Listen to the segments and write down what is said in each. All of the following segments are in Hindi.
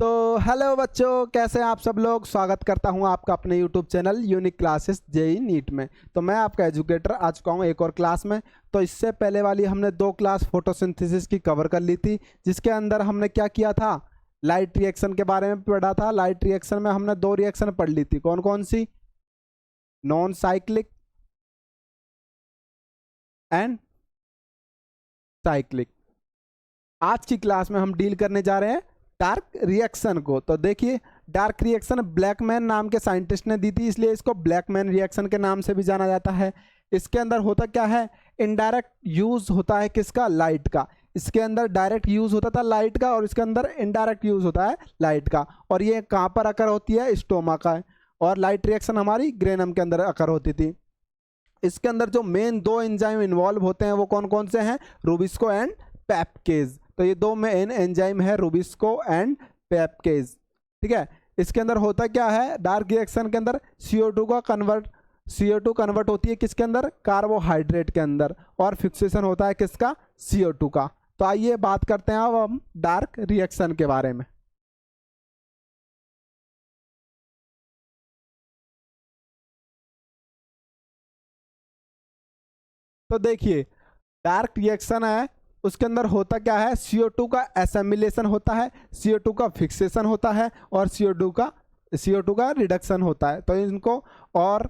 तो हेलो बच्चों, कैसे हैं आप सब लोग। स्वागत करता हूं आपका अपने YouTube channel unique classes JEE NEET में। तो मैं आपका एजुकेटर आ चुका हूं एक और क्लास में। तो इससे पहले वाली हमने दो क्लास फोटोसिंथेसिस की कवर कर ली थी, जिसके अंदर हमने क्या किया था, लाइट रिएक्शन के बारे में पढ़ा था। लाइट रिएक्शन में हमने दो रिएक्शन पढ़ ली थी, कौन कौन सी, नॉन साइक्लिक एंड साइक्लिक। आज की क्लास में हम डील करने जा रहे हैं डार्क रिएक्शन को। तो देखिए, डार्क रिएक्शन ब्लैकमैन नाम के साइंटिस्ट ने दी थी, इसलिए इसको ब्लैकमैन रिएक्शन के नाम से भी जाना जाता है। इसके अंदर होता क्या है, इनडायरेक्ट यूज होता है किसका, लाइट का। इसके अंदर डायरेक्ट यूज होता था लाइट का, और इसके अंदर इनडायरेक्ट यूज होता है लाइट का। और ये कहाँ पर अकर होती है, स्टोमा का। और लाइट रिएक्शन हमारी ग्रेनम के अंदर अकर होती थी। इसके अंदर जो मेन दो एंजाइम इन्वॉल्व होते हैं वो कौन कौन से हैं, रूबिस्को एंड पेप्केज। तो ये दो मेन एंजाइम है, रूबिस्को एंड पेप्केज। ठीक है। इसके अंदर होता क्या है, डार्क रिएक्शन के अंदर CO2 कन्वर्ट होती है किसके अंदर, कार्बोहाइड्रेट के अंदर, और फिक्सेशन होता है किसका, CO2 का। तो आइए बात करते हैं अब हम डार्क रिएक्शन के बारे में। तो देखिए, डार्क रिएक्शन है, उसके अंदर होता क्या है, CO2 का एसिमिलेशन होता है, CO2 का फिक्सेशन होता है, और CO2 का रिडक्शन होता है। तो इनको और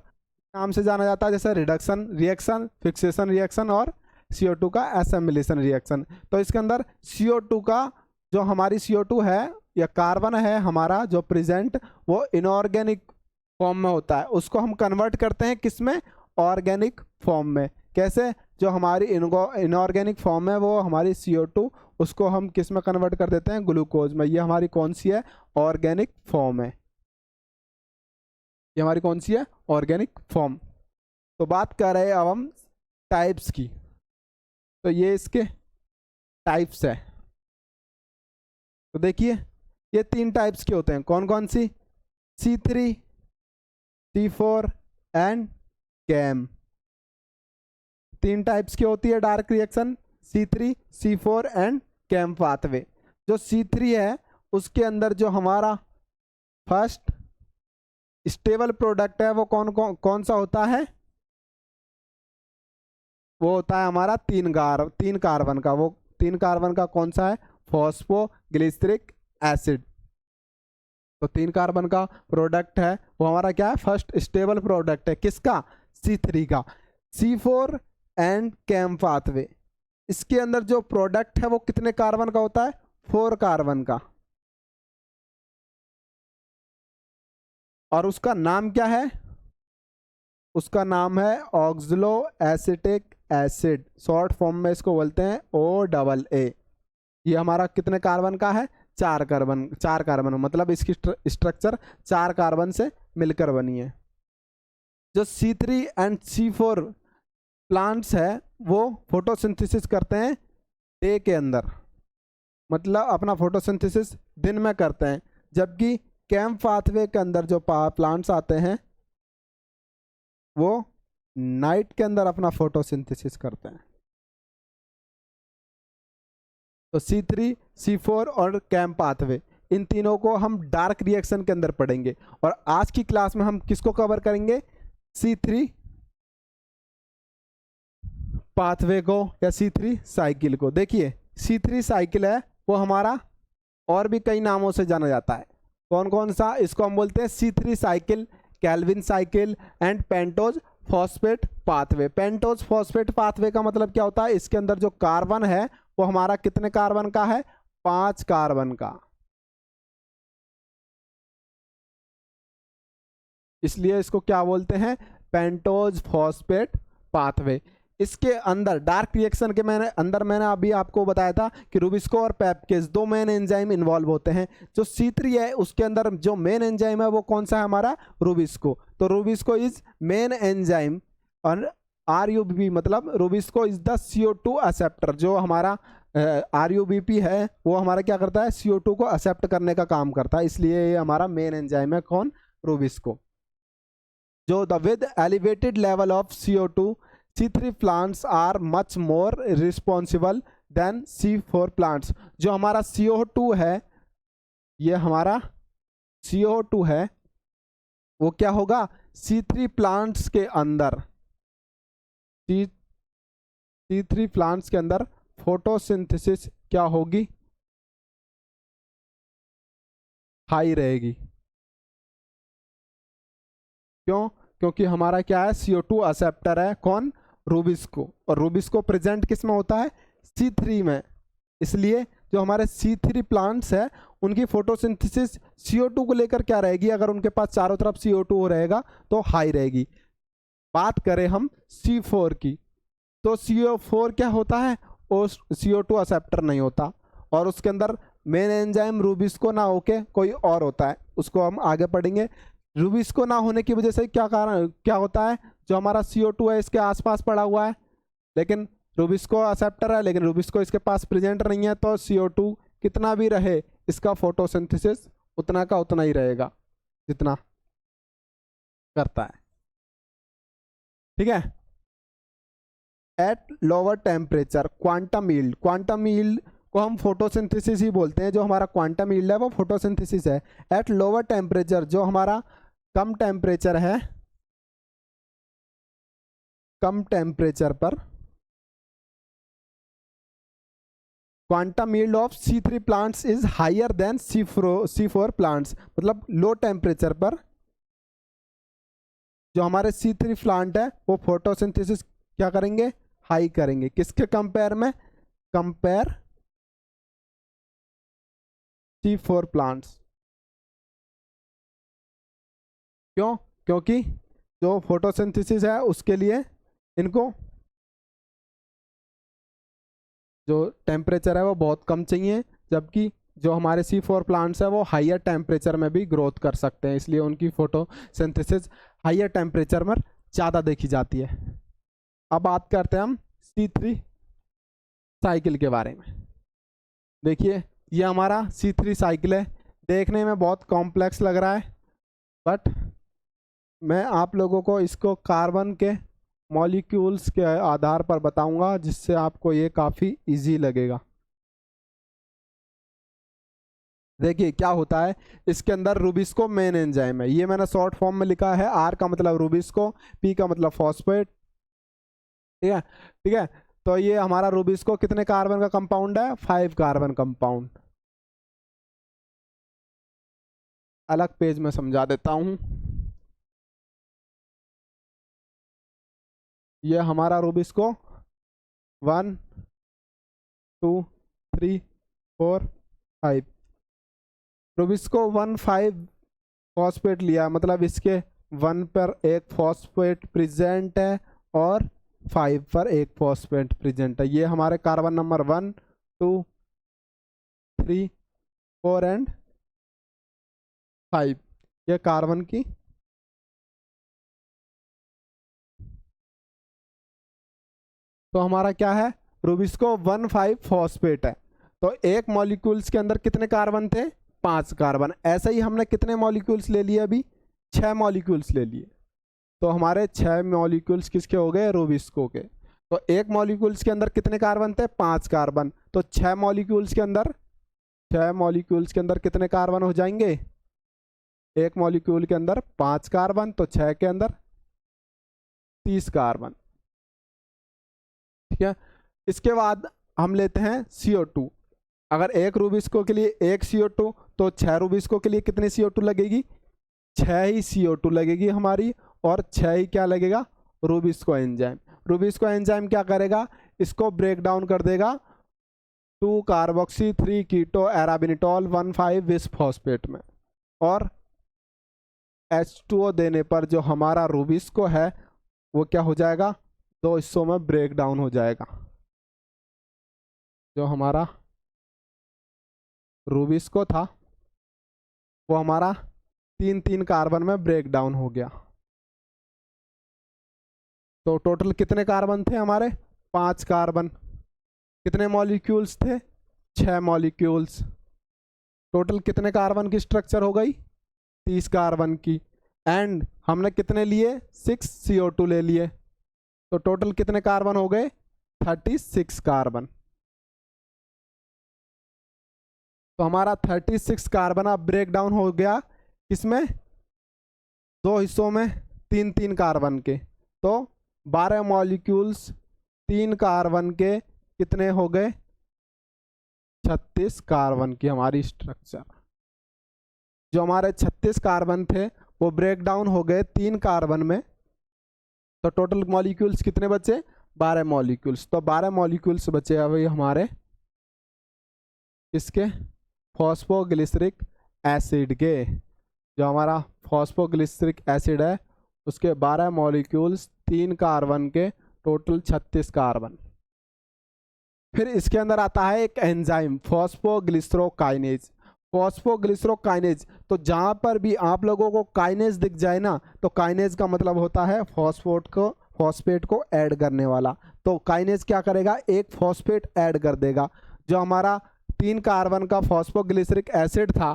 नाम से जाना जाता है, जैसे रिडक्शन रिएक्शन, फिक्सेशन रिएक्शन, और CO2 का एसिमिलेशन रिएक्शन। तो इसके अंदर CO2 का, जो हमारी CO2 है या कार्बन है हमारा जो प्रेजेंट, वो इनऑर्गेनिक फॉर्म में होता है, उसको हम कन्वर्ट करते हैं किसमें, ऑर्गेनिक फॉर्म में। कैसे, जो हमारी इनऑर्गेनिक फॉर्म है वो हमारी CO2, उसको हम किस में कन्वर्ट कर देते हैं, ग्लूकोज में। ये हमारी कौन सी है, ऑर्गेनिक फॉर्म है। ये हमारी कौन सी है, ऑर्गेनिक फॉर्म। तो बात कर रहे हैं अब हम टाइप्स की। तो ये इसके टाइप्स है। तो देखिए, ये तीन टाइप्स के होते हैं, कौन कौन सी, C3, C4 एंड कैम। तीन टाइप्स की होती है dark reaction, C3, C4 and CAM pathway. जो C3 है उसके अंदर जो हमारा फर्स्ट स्टेबल प्रोडक्ट है वो कौन सा होता है, वो होता है हमारा तीन कार्बन का। वो तीन कार्बन का कौन सा है, फॉस्फोग्लिसरिक एसिड। तो तीन कार्बन का प्रोडक्ट है वो हमारा क्या है, फर्स्ट स्टेबल प्रोडक्ट है किसका, C3 का। C4 एंड कैम पाथवे, इसके अंदर जो प्रोडक्ट है वो कितने कार्बन का होता है, 4 कार्बन का। और उसका नाम क्या है, उसका नाम है ऑक्सलो एसिटिक एसिड, शॉर्ट फॉर्म में इसको बोलते हैं OAA। ये हमारा कितने कार्बन का है, 4 कार्बन मतलब इसकी स्ट्रक्चर 4 कार्बन से मिलकर बनी है। जो C3 एंड C4 प्लांट्स है वो फोटोसिंथेसिस करते हैं डे के अंदर, मतलब अपना फोटोसिंथेसिस दिन में करते हैं। जबकि कैम पाथवे के अंदर जो प्लांट्स आते हैं वो नाइट के अंदर अपना फोटोसिंथेसिस करते हैं। तो C3, C4 और कैम पाथवे, इन तीनों को हम डार्क रिएक्शन के अंदर पढ़ेंगे। और आज की क्लास में हम किसको कवर करेंगे, C3 पाथवे को या C3 साइकिल को। देखिए, C3 साइकिल है वो हमारा और भी कई नामों से जाना जाता है। कौन कौन सा, इसको हम बोलते हैं C3 cycle, Calvin cycle and pentose phosphate pathway. Pentose phosphate pathway का मतलब क्या होता है, इसके अंदर जो कार्बन है वो हमारा कितने कार्बन का है, 5 कार्बन का। इसलिए इसको क्या बोलते हैं, पेंटोज फॉस्फेट पाथवे। इसके अंदर डार्क रिएक्शन के मैंने अभी आपको बताया था कि रूबिस्को और पेप्केज दो मेन एंजाइम इन्वॉल्व होते हैं। जो C3 है उसके अंदर जो मेन एंजाइम है वो कौन सा है, हमारा रूबिस्को। तो रूबिस्को इज मेन एंजाइम, और RUBP मतलब rubisco is the CO2 acceptor. जो हमारा RUBP है वो हमारा क्या करता है, CO2 को एक्सेप्ट करने का काम करता है, इसलिए ये हमारा मेन एंजाइम है, कौन, रूबिस्को। जो the with elevated level of CO2, C3 plants are much more responsible than C4 plants. जो हमारा CO2 है ये हमारा CO2 है, वो क्या होगा, C3 प्लांट्स के अंदर, C3 प्लांट्स के अंदर फोटोसिंथेसिस क्या होगी, हाई रहेगी। क्यों? क्योंकि हमारा क्या है, CO2 एक्सेप्टर है, कौन, रूबिस्को, और रूबिस्को प्रेजेंट किस में होता है, C3 में। इसलिए जो हमारे C3 प्लांट्स है उनकी फोटोसिंथेसिस CO2 को लेकर क्या रहेगी, अगर उनके पास चारों तरफ CO2 रहेगा तो हाई रहेगी। बात करें हम C4 की, तो CO4 क्या होता है, वो CO2 एक्सेप्टर नहीं होता, और उसके अंदर मेन एंजाइम रूबिस्को ना होके कोई और होता है, उसको हम आगे पढ़ेंगे। रूबिस्को ना होने की वजह से क्या कारण क्या होता है, जो हमारा CO2 है इसके आसपास पड़ा हुआ है, लेकिन रूबिस्को एक्सेप्टर है, लेकिन रूबिस्को इसके पास प्रेजेंट नहीं है, तो CO2 कितना भी रहे इसका फोटोसिंथेसिस उतना का उतना ही रहेगा जितना करता है। ठीक है। At lower temperature quantum yield को हम फोटोसिंथेसिस ही बोलते हैं, जो हमारा क्वांटम यील्ड है वो फोटोसिंथेसिस है। एट लोअर टेम्परेचर, जो हमारा कम टेम्परेचर है, कम टेम्परेचर पर quantum yield of C3 plants is higher than C4 plants, मतलब लो टेम्परेचर पर जो हमारे C3 प्लांट है वो फोटोसिंथेसिस क्या करेंगे, हाई करेंगे। किसके कंपेयर में, कंपेयर C4 प्लांट्स। क्यों? क्योंकि जो फोटोसिंथेसिस है उसके लिए इनको जो टेम्परेचर है वो बहुत कम चाहिए, जबकि जो हमारे C4 प्लांट्स है वो हायर टेम्परेचर में भी ग्रोथ कर सकते हैं, इसलिए उनकी फोटोसिंथेसिस हायर टेम्परेचर में ज़्यादा देखी जाती है। अब बात करते हैं हम C3 साइकिल के बारे में। देखिए ये हमारा C3 साइकिल है, देखने में बहुत कॉम्प्लेक्स लग रहा है, बट मैं आप लोगों को इसको कार्बन के मॉलिक्यूल्स के आधार पर बताऊंगा, जिससे आपको ये काफ़ी इजी लगेगा। देखिए क्या होता है, इसके अंदर रूबिस्को मेन एंजाइम है, ये मैंने शॉर्ट फॉर्म में लिखा है, R का मतलब रूबिस्को, P का मतलब फॉस्फेट। ठीक है, ठीक है। तो ये हमारा रूबिस्को कितने कार्बन का कंपाउंड है, 5 कार्बन कंपाउंड। अलग पेज में समझा देता हूँ। ये हमारा रूबिस्को 1 2 3 4 5, रूबिस्को 1 5 फॉस्फेट लिया, मतलब इसके 1 पर एक फॉस्फेट प्रेजेंट है और 5 पर एक फॉस्फेट प्रेजेंट है। ये हमारे कार्बन नंबर 1 2 3 4 एंड 5, ये कार्बन की तो हमारा क्या है, रूबिस्को 1 5 फॉस्फेट है। तो एक मॉलिक्यूल्स के अंदर कितने कार्बन थे, 5 कार्बन। ऐसे ही हमने कितने मॉलिक्यूल्स ले लिए, अभी 6 मॉलिक्यूल्स ले लिए, तो हमारे 6 मॉलिक्यूल्स किसके हो गए, रूबिस्को के। तो एक मॉलिक्यूल्स के अंदर कितने कार्बन थे, 5 कार्बन, तो 6 मॉलिक्यूल्स के अंदर 6 मॉलिक्यूल्स के अंदर कितने कार्बन हो जाएंगे, एक मॉलिक्यूल के अंदर 5 कार्बन, तो 6 के अंदर 30 कार्बन। ठीक है। इसके बाद हम लेते हैं CO2। अगर एक रूबिस्को के लिए एक CO2, तो 6 रूबिस्को के लिए कितनी CO2 लगेगी, 6 ही CO2 लगेगी हमारी, और 6 ही क्या लगेगा, रूबिस्को एंजाइम। रूबिस्को एंजाइम क्या करेगा, इसको ब्रेक डाउन कर देगा 2 कार्बोक्सी 3 कीटो एराबिनिटॉल 1 5 बिस फॉस्फेट में, और H2O देने पर जो हमारा रूबिस्को है वो क्या हो जाएगा, 2 हिस्सों में ब्रेक डाउन हो जाएगा। जो हमारा रूबिस्को था वो हमारा 3 3 कार्बन में ब्रेक डाउन हो गया। तो टोटल कितने कार्बन थे हमारे, 5 कार्बन। कितने मॉलिक्यूल्स थे, 6 मॉलिक्यूल्स। टोटल कितने कार्बन की स्ट्रक्चर हो गई, 30 कार्बन की। एंड हमने कितने लिए, 6 CO2 ले लिए, तो टोटल कितने कार्बन हो गए, 36 कार्बन। तो हमारा 36 कार्बन अब ब्रेक डाउन हो गया किसमें, दो हिस्सों में, तीन तीन कार्बन के। तो 12 मॉलिक्यूल्स 3 कार्बन के कितने हो गए, 36 कार्बन की हमारी स्ट्रक्चर। जो हमारे 36 कार्बन थे वो ब्रेक डाउन हो गए 3 कार्बन में। तो टोटल मॉलिक्यूल्स कितने बचे, 12 मॉलिक्यूल्स। तो 12 मॉलिक्यूल्स बचे अभी हमारे इसके फॉस्फोग्लिसरिक एसिड के। जो हमारा फॉस्फोग्लिसरिक एसिड है उसके 12 मॉलिक्यूल्स 3 कार्बन के, टोटल 36 कार्बन। फिर इसके अंदर आता है एक एंजाइम फॉस्फोग्लिसरोकाइनेज। फॉस्फोग्लिसरोकाइनेज, तो जहां पर भी आप लोगों को काइनेज दिख जाए ना, तो काइनेज का मतलब होता है फॉस्फेट को ऐड करने वाला। तो काइनेज क्या करेगा, एक फॉस्फेट ऐड कर देगा। जो हमारा 3 कार्बन का फॉस्फोग्लिसरिक एसिड था,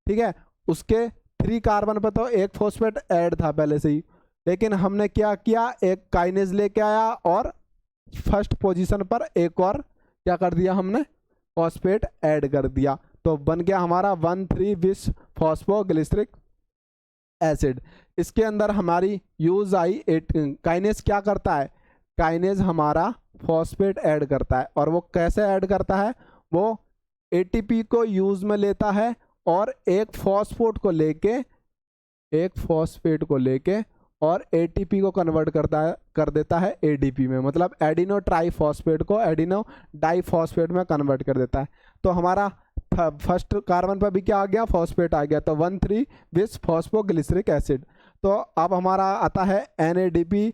ठीक है, उसके 3 कार्बन पर तो एक फॉस्फेट ऐड था पहले से ही, लेकिन हमने क्या किया, एक काइनेज लेके आया और फर्स्ट पोजीशन पर एक और क्या कर दिया, हमने फॉस्फेट ऐड कर दिया। तो बन गया हमारा 1,3 बिस फॉस्फोग्लिसरिक एसिड। इसके अंदर हमारी यूज आई काइनेज क्या करता है, काइनेज हमारा फॉस्फेट ऐड करता है। और वो कैसे ऐड करता है, वो एटीपी को यूज में लेता है और एक फॉस्फेट को लेके और एटीपी को कन्वर्ट कर देता है एडीपी में, मतलब एडिनो ट्राईफॉस्फेट को एडिनो डाईफॉस्फेट में कन्वर्ट कर देता है। तो हमारा फर्स्ट कार्बन पर भी क्या आ गया, फॉस्फेट आ गया। तो 1,3 बिस फॉस्फोग्लिसरिक एसिड। तो अब हमारा आता है NADP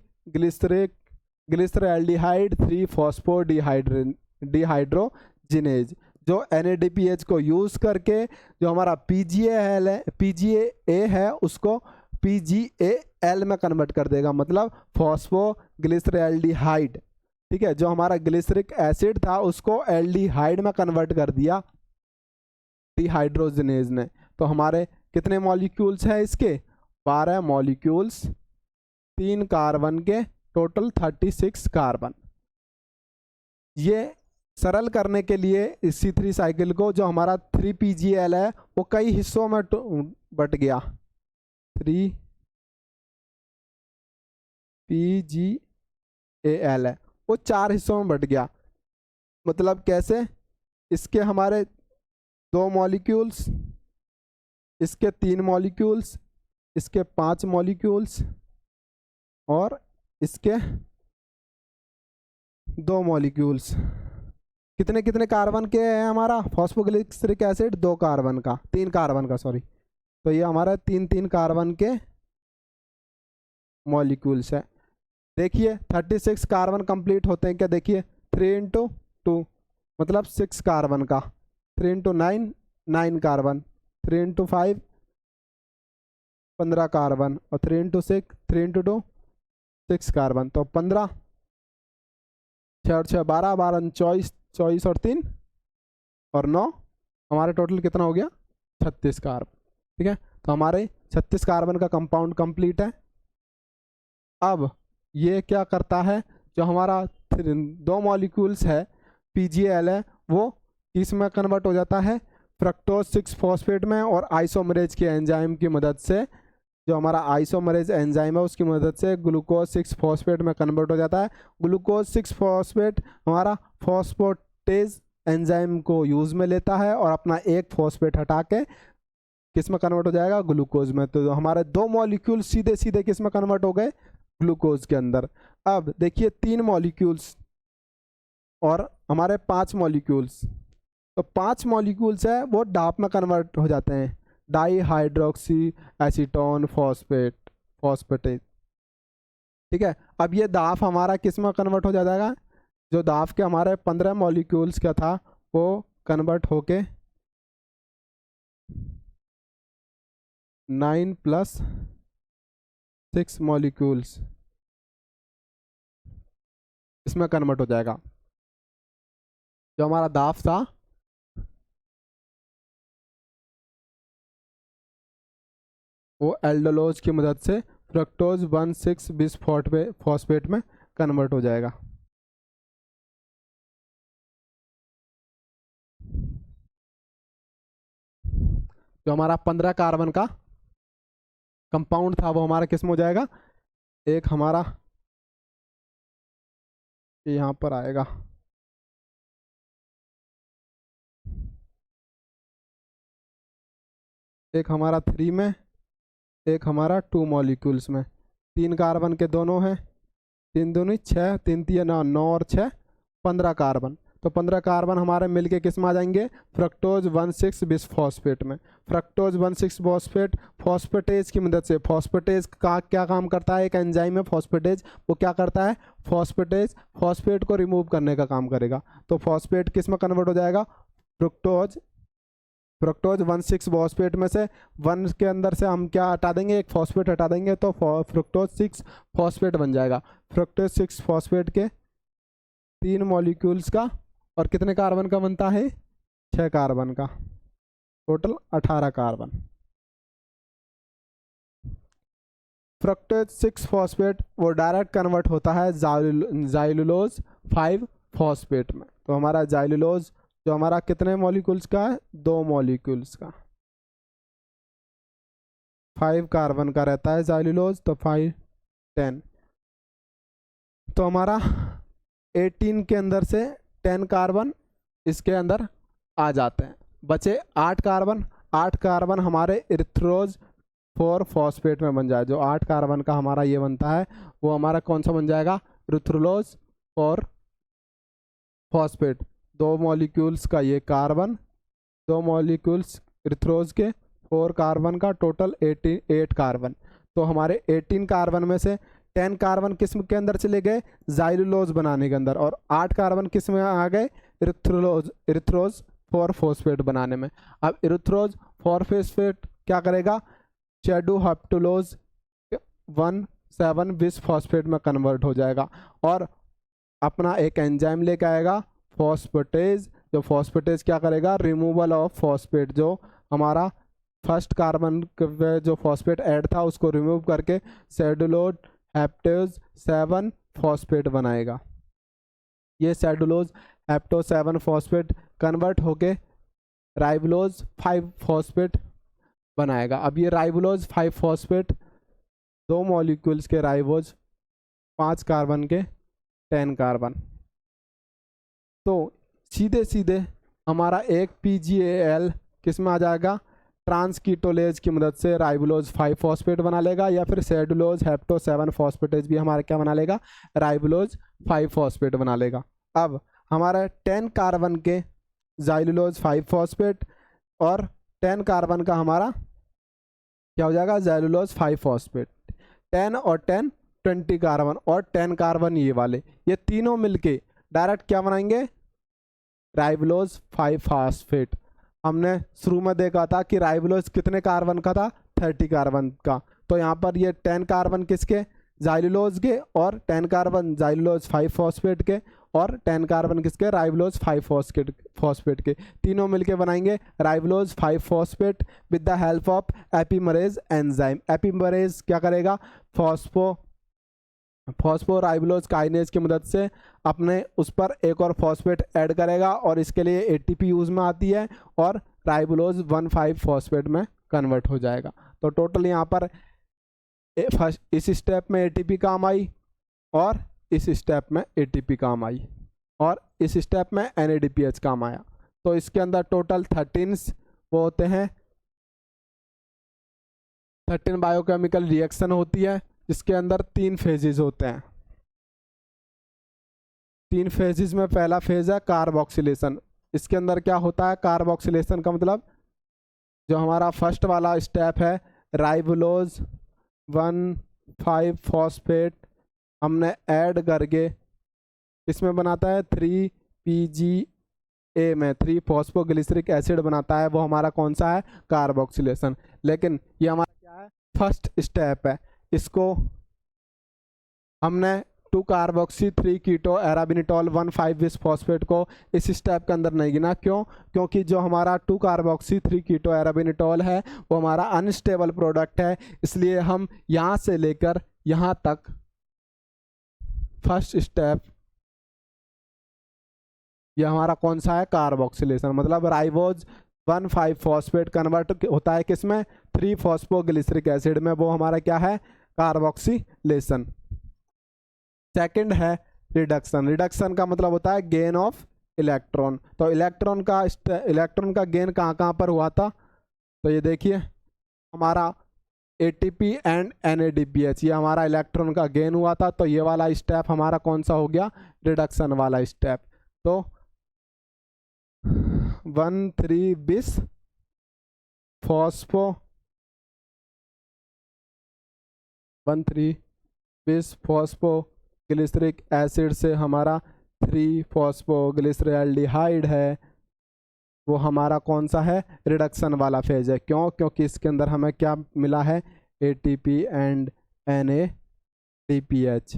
ग्लिसरैल्डिहाइड 3 फॉस्फोडिहाइड्रोजिनेज। जो NADPH को यूज करके जो हमारा PGA है उसको PGAL में कन्वर्ट कर देगा, मतलब फॉस्फोग्लिसरैल्डिहाइड। ठीक है, जो हमारा ग्लिसरिक एसिड था उसको एल्डिहाइड में कन्वर्ट कर दिया डिहाइड्रोजिनेज ने। तो हमारे कितने मॉलिक्यूल्स हैं इसके, 12 मॉलिक्यूल्स 3 कार्बन के, टोटल 36 कार्बन। ये सरल करने के लिए इस C3 साइकिल को, जो हमारा 3PGL है वो कई हिस्सों में बट गया, 3PGAL है वो 4 हिस्सों में बट गया। मतलब कैसे, इसके हमारे 2 मॉलिक्यूल्स, इसके 3 मॉलिक्यूल्स, इसके 5 मॉलिक्यूल्स और इसके 2 मॉलिक्यूल्स। कितने कितने कार्बन के हैं हमारा फॉस्फोग्लिसरिक एसिड, 2 कार्बन का, 3 कार्बन का सॉरी। तो ये हमारा 3 कार्बन के मॉलिक्यूल्स है। देखिए 36 कार्बन कंप्लीट होते हैं क्या, देखिए 3 × 2 मतलब 6 कार्बन का, 3 × 9 9 कार्बन, 3 × 5 15 कार्बन और 3 × 6 3 × 2 6 कार्बन। तो 15 6 और 6 12 12 24 24 और 3 और 9, हमारे टोटल कितना हो गया, 36 कार्बन। ठीक है, तो हमारे 36 कार्बन का कंपाउंड कंप्लीट है। अब ये क्या करता है, जो हमारा 2 मॉलिक्यूल्स है PGAL है वो किस में कन्वर्ट हो जाता है, फ्रक्टोज 6 फॉस्फेट में, और आइसोमरेज के एंजाइम की मदद से, जो हमारा आइसोमरेज एंजाइम है उसकी मदद से ग्लूकोज 6 फॉस्फेट में कन्वर्ट हो जाता है। ग्लूकोज 6 फॉस्फेट हमारा फॉस्फोटेज एंजाइम को यूज में लेता है और अपना एक फॉस्फेट हटा के किस में कन्वर्ट हो जाएगा, ग्लूकोज में। तो हमारे 2 मॉलिक्यूल सीधे सीधे किस में कन्वर्ट हो गए, ग्लूकोज के अंदर। अब देखिए 3 मॉलिक्यूल्स और हमारे 5 मॉलिक्यूल्स, तो 5 मॉलिक्यूल्स है वो डाप में कन्वर्ट हो जाते हैं, डाईहाइड्रोक्सी एसीटोन फॉस्फेटेज। ठीक है, अब ये दाफ हमारा किस में कन्वर्ट हो जाएगा, जो दाफ के हमारे 15 मॉलिक्यूल्स का था वो कन्वर्ट होके 9 + 6 मॉलिक्यूल्स इसमें कन्वर्ट हो जाएगा। जो हमारा दाफ था वो एल्डोलोज की मदद से फ्रक्टोज 1,6 बिस फॉस्फेट में कन्वर्ट हो जाएगा। जो हमारा 15 कार्बन का कंपाउंड था वो हमारा किस में हो जाएगा, एक हमारा यहाँ पर आएगा, एक हमारा 3 में, एक हमारा 2 मॉलिक्यूल्स में। 3 कार्बन के दोनों हैं, 3 दूनी 6, 3 तिया 9, 9 और 6 15 कार्बन। तो 15 कार्बन हमारे मिलके किस में आ जाएंगे, फ्रक्टोज 1,6 बिसफॉस्फेट में। फ्रक्टोज 1,6 फॉस्फेट फॉस्फेटेज की मदद से, फॉस्फेटेज का क्या काम करता है, एक एंजाइम है फॉस्फेटेज, वो क्या करता है, फॉस्फेटेज फॉस्फेट को रिमूव करने का काम करेगा। तो फॉस्फेट किस में कन्वर्ट हो जाएगा, फ्रुक्टोज, फ्रक्टोज 1,6 फॉस्फेट में से 1 के अंदर से हम क्या हटा देंगे, एक फॉस्फेट हटा देंगे, तो फ्रुक्टोज 6 फॉस्फेट बन जाएगा। फ्रुक्टोज 6 फॉस्फेट के 3 मॉलिक्यूल्स का और कितने कार्बन का बनता है, 6 कार्बन का, टोटल 18 कार्बन। फ्रक्टोज 6 फॉस्फेट वो डायरेक्ट कन्वर्ट होता है जाइलुलोज 5 फॉस्फेट में। तो हमारा जाइलुलोज जो हमारा कितने मॉलिक्यूल्स का है, 2 मॉलिक्यूल्स का, 5 कार्बन का रहता है जाइलुलोज, तो 5 10। तो हमारा 18 के अंदर से 10 कार्बन इसके अंदर आ जाते हैं, बचे 8 कार्बन। 8 कार्बन हमारे इरिथ्रोज 4 फॉस्फेट में बन जाए। जो 8 कार्बन का हमारा ये बनता है वो हमारा कौन सा बन जाएगा, इरिथ्रोज 4 फॉस्फेट। 2 मॉलिक्यूल्स का ये कार्बन, 2 मॉलिक्यूल्स इरिथ्रोज के, 4 कार्बन का, टोटल 8 कार्बन। तो हमारे 18 कार्बन में से 10 कार्बन किस्म के अंदर चले गए जाइलुलोज बनाने के अंदर, और 8 कार्बन किस्म में आ गए इरिथ्रोज 4 फॉस्फेट बनाने में। अब इरिथ्रोज 4 फॉस्फेट क्या करेगा, चैडोहेप्टुलोज 1,7 बिस फॉस्फेट में कन्वर्ट हो जाएगा और अपना एक एंजाइम लेके आएगा फॉस्फेटेज। जो फॉस्फेटेज क्या करेगा, रिमूवल ऑफ फॉस्फेट, जो हमारा फर्स्ट कार्बन जो फॉस्फेट ऐड था उसको रिमूव करके सेडुलोज हेप्टेज 7 फॉस्फेट बनाएगा। ये सेडुलोज हेप्टो 7 फॉस्फेट कन्वर्ट होके राइबोलोज 5 फॉस्फेट बनाएगा। अब ये राइबोलोज 5 फॉस्फेट 2 मॉलिक्यूल्स के राइबोज, 5 कार्बन के 10 कार्बन। तो सीधे सीधे हमारा एक PGAL किस में आ जाएगा, ट्रांसकीटोलेज की मदद से राइबोलोज 5 फॉस्फेट बना लेगा, या फिर सेडुलोज हेप्टो 7 फॉस्फेटेज भी हमारा क्या बना लेगा, राइबोलोज 5 फॉस्फेट बना लेगा। अब हमारा 10 कार्बन के जाइलुलोज 5 फॉस्फेट और 10 कार्बन का हमारा क्या हो जाएगा, जाइलुलोज 5 फॉस्फेट। 10 और 10 20 कार्बन और 10 कार्बन ये वाले, ये तीनों मिलके डायरेक्ट क्या बनाएंगे, राइबोलोज 5 फॉस्फेट। हमने शुरू में देखा था कि राइबोलोज कितने कार्बन का था, 30 कार्बन का। तो यहाँ पर ये 10 कार्बन किसके, जाइलुलोज के, और 10 कार्बन जाइलुलोज 5 फॉस्फेट के, और 10 कार्बन किसके, राइबोलोज 5 फॉस्फेट के। तीनों मिलके बनाएंगे ribulose 5 phosphate with the help of epimerase enzyme. Epimerase क्या करेगा, फॉस्फोराइबोलोज काइनेज की मदद से अपने उस पर एक और फॉस्फेट ऐड करेगा, और इसके लिए ATP यूज में आती है, और राइबोलोज 1,5 फॉस्फेट में कन्वर्ट हो जाएगा। तो टोटल यहाँ पर फर्स्ट इस स्टेप में ATP काम आई, और इस स्टेप में ATP काम आई, और इस स्टेप में NADPH काम आया। तो इसके अंदर टोटल 13 वो होते हैं, 13 बायोकेमिकल रिएक्शन होती है, जिसके अंदर 3 फेजेस होते हैं। 3 फेजेस में पहला फेज है कार्बोक्सिलेशन। इसके अंदर क्या होता है, कार्बोक्सिलेशन का मतलब जो हमारा फर्स्ट वाला स्टेप है, राइबोलोज 1,5 फॉस्फेट हमने ऐड करके इसमें बनाता है 3PGA में 3 फॉस्फोग्लिसरिक एसिड बनाता है, वो हमारा कौन सा है, कार्बोक्सिलेशन। लेकिन ये हमारा क्या है, फर्स्ट स्टेप है। इसको हमने 2 कार्बोक्सी 3 कीटो एराबिनिटॉल 1,5 बिस फॉस्फेट को इस स्टेप के अंदर नहीं गिना। क्यों, क्योंकि जो हमारा 2 कार्बोक्सी 3 कीटो एराबिनिटॉल है वो हमारा अनस्टेबल प्रोडक्ट है, इसलिए हम यहाँ से लेकर यहाँ तक फर्स्ट स्टेप ये हमारा कौन सा है, कार्बोक्सिलेशन। मतलब राइबोज 1,5 फॉस्फेट कन्वर्ट होता है किसमें, 3 फॉस्फोग्लिसरिक एसिड में, वो हमारा क्या है, कार्बोक्सिलेशन। सेकंड है रिडक्शन। रिडक्शन का मतलब होता है गेन ऑफ इलेक्ट्रॉन। तो इलेक्ट्रॉन का गेन कहाँ कहाँ पर हुआ था, तो ये देखिए हमारा ATP एंड NADPH, ये हमारा इलेक्ट्रॉन का गेन हुआ था। तो ये वाला स्टेप हमारा कौन सा हो गया, रिडक्शन वाला स्टेप। तो 1,3 बिस फॉस्फो 1,3 बिस फॉस्फोग्लिसरिक एसिड से हमारा 3 फॉस्फोग्लिसरैल्डिहाइड है, वो हमारा कौन सा है, रिडक्शन वाला फेज है। क्यों, क्योंकि इसके अंदर हमें क्या मिला है, ATP and NADPH।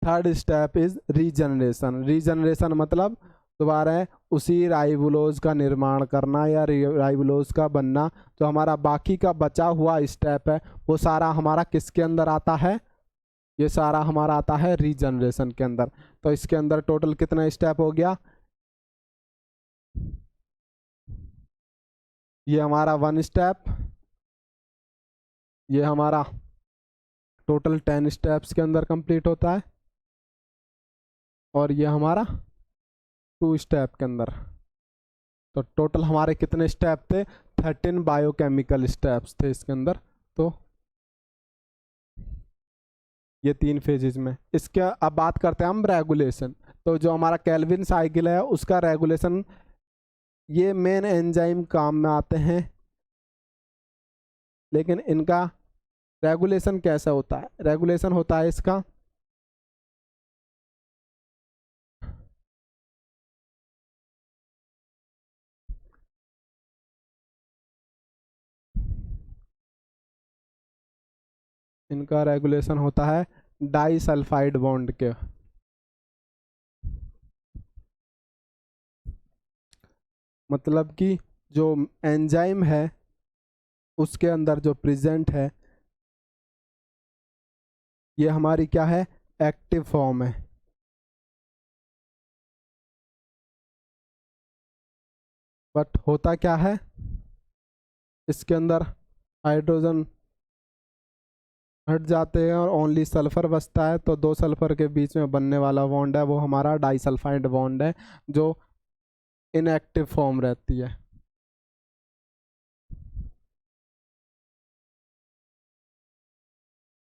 Third step is regeneration. Regeneration मतलब दोबारा उसी राइबोलोज का निर्माण करना या राइबोलोज का बनना। जो हमारा बाकी का बचा हुआ स्टेप है वो सारा हमारा किसके अंदर आता है, ये सारा हमारा आता है रीजनरेशन के अंदर। तो इसके अंदर टोटल कितना स्टेप हो गया, ये हमारा 1 स्टेप, ये हमारा टोटल 10 स्टेप्स के अंदर कंप्लीट होता है, और ये हमारा 2 स्टेप के अंदर। तो टोटल हमारे कितने स्टेप थे, 13 बायोकेमिकल स्टेप्स थे इसके अंदर। तो ये 3 फेजेज में। इसके अब बात करते हैं हम रेगुलेशन। तो जो हमारा केल्विन साइकिल है उसका रेगुलेशन, ये मेन एंजाइम काम में आते हैं, लेकिन इनका रेगुलेशन कैसा होता है, रेगुलेशन होता है इसका इनका रेगुलेशन होता है डाइसल्फाइड बॉन्ड के। मतलब कि जो एंजाइम है उसके अंदर जो प्रेजेंट है, ये हमारी क्या है, एक्टिव फॉर्म है। बट होता क्या है, इसके अंदर हाइड्रोजन हट जाते हैं और ओनली सल्फर बचता है। तो 2 सल्फर के बीच में बनने वाला बॉन्ड है वो हमारा डाइसल्फाइड बॉन्ड है, जो इनएक्टिव फॉर्म रहती है।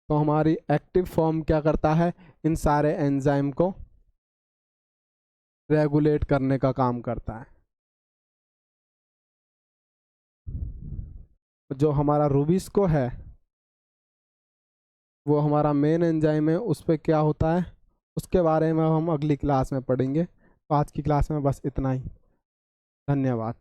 तो हमारी एक्टिव फॉर्म क्या करता है, इन सारे एंजाइम को रेगुलेट करने का काम करता है। जो हमारा रूबिस्को है वो हमारा मेन एंजाइम है, उस पर क्या होता है उसके बारे में हम अगली क्लास में पढ़ेंगे। तो आज की क्लास में बस इतना ही। धन्यवाद।